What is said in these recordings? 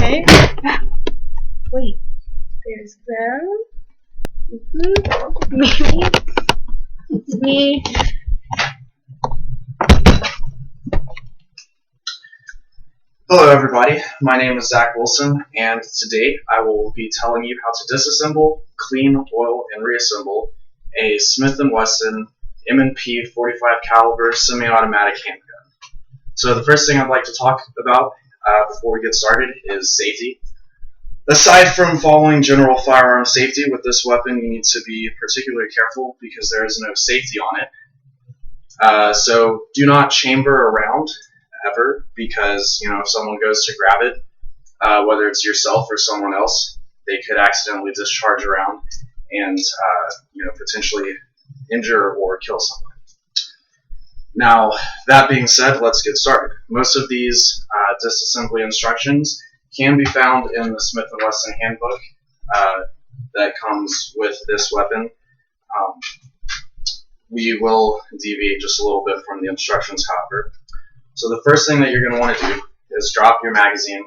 Okay. Wait, there's them. Maybe it's me. Hello everybody, my name is Zach Wilson, and today I will be telling you how to disassemble, clean, oil, and reassemble a Smith & Wesson M&P 45 caliber semi-automatic handgun. So the first thing I'd like to talk about before we get started is safety. Aside from following general firearm safety with this weapon, you need to be particularly careful because there is no safety on it. So do not chamber around ever, because if someone goes to grab it, whether it's yourself or someone else, they could accidentally discharge around and potentially injure or kill someone. Now, that being said, let's get started. Most of these disassembly instructions can be found in the Smith & Wesson handbook that comes with this weapon. We will deviate just a little bit from the instructions, however. So the first thing that you're going to want to do is drop your magazine.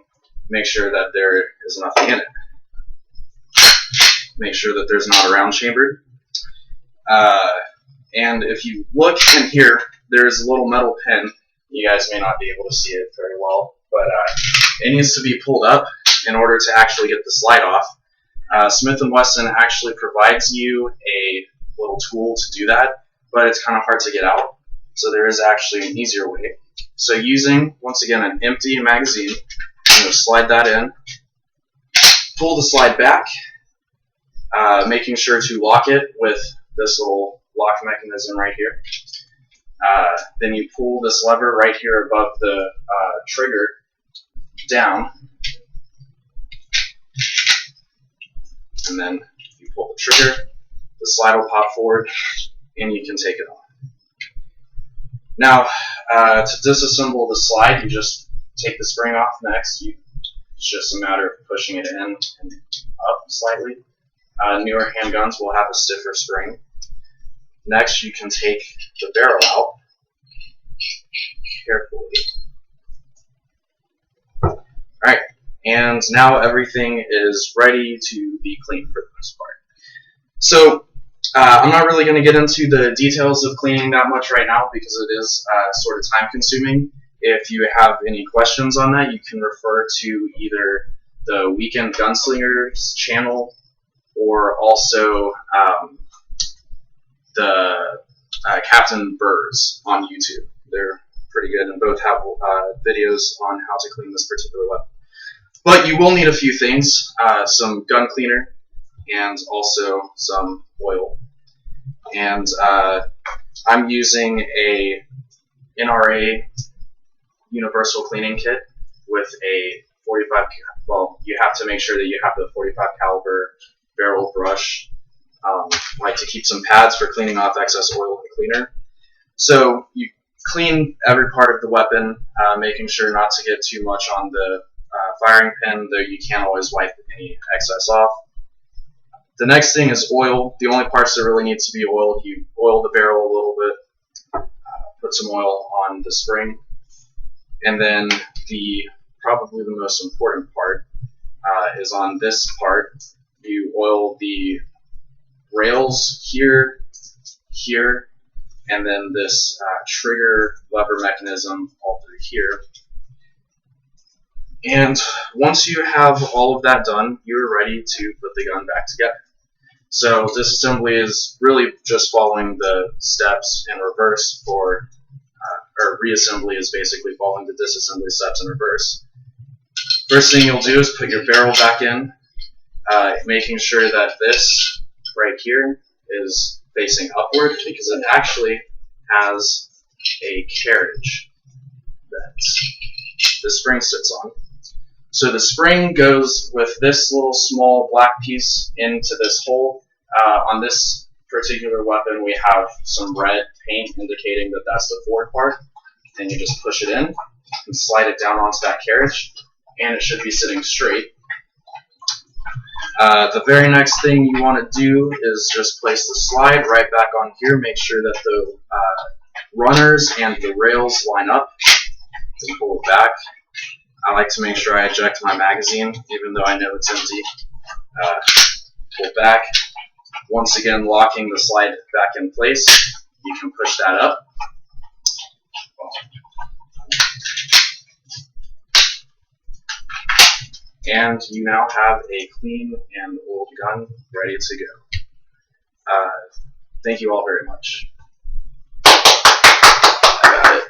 Make sure that there is nothing in it. Make sure that there's not a round chamber. And if you look in here, there's a little metal pin. You guys may not be able to see it very well, but it needs to be pulled up in order to actually get the slide off. Smith & Wesson actually provides you a little tool to do that, but it's kind of hard to get out. So there is actually an easier way. So using, once again, an empty magazine, I'm going to slide that in, pull the slide back, making sure to lock it with this little lock mechanism right here. Then you pull this lever right here above the trigger down, and then you pull the trigger, the slide will pop forward, and you can take it off. Now, to disassemble the slide, you just take the spring off next. It's just a matter of pushing it in and up slightly. Newer handguns will have a stiffer spring. Next, you can take the barrel out carefully. Alright, and now everything is ready to be cleaned for the most part. So, I'm not really going to get into the details of cleaning that much right now because it is sort of time consuming. If you have any questions on that, you can refer to either the Weekend Gunslingers channel or also the Captain Burrs on YouTube. They're pretty good and both have videos on how to clean this particular weapon. But you will need a few things, some gun cleaner and also some oil. And I'm using a NRA universal cleaning kit with a 45, well, you have to make sure that you have the 45 caliber barrel brush. Like to keep some pads for cleaning off excess oil and cleaner. So you clean every part of the weapon, making sure not to get too much on the firing pin, though you can always wipe any excess off. The next thing is oil. The only parts that really need to be oiled, you oil the barrel a little bit, put some oil on the spring, and then probably the most important part is on this part. You oil the rails here, here, and then this trigger lever mechanism all through here. And once you have all of that done, you're ready to put the gun back together. So disassembly is really just following the steps in reverse or reassembly is basically following the disassembly steps in reverse. First thing you'll do is put your barrel back in, making sure that this right here is facing upward because it actually has a carriage that the spring sits on. So the spring goes with this little small black piece into this hole. On this particular weapon, we have some red paint indicating that that's the forward part. And you just push it in and slide it down onto that carriage, and it should be sitting straight. The very next thing you want to do is just place the slide right back on here. Make sure that the runners and the rails line up. And pull it back. I like to make sure I eject my magazine, even though I know it's empty. Pull back. Once again, locking the slide back in place. You can push that up. And you now have a clean and old gun ready to go. Thank you all very much. I got it.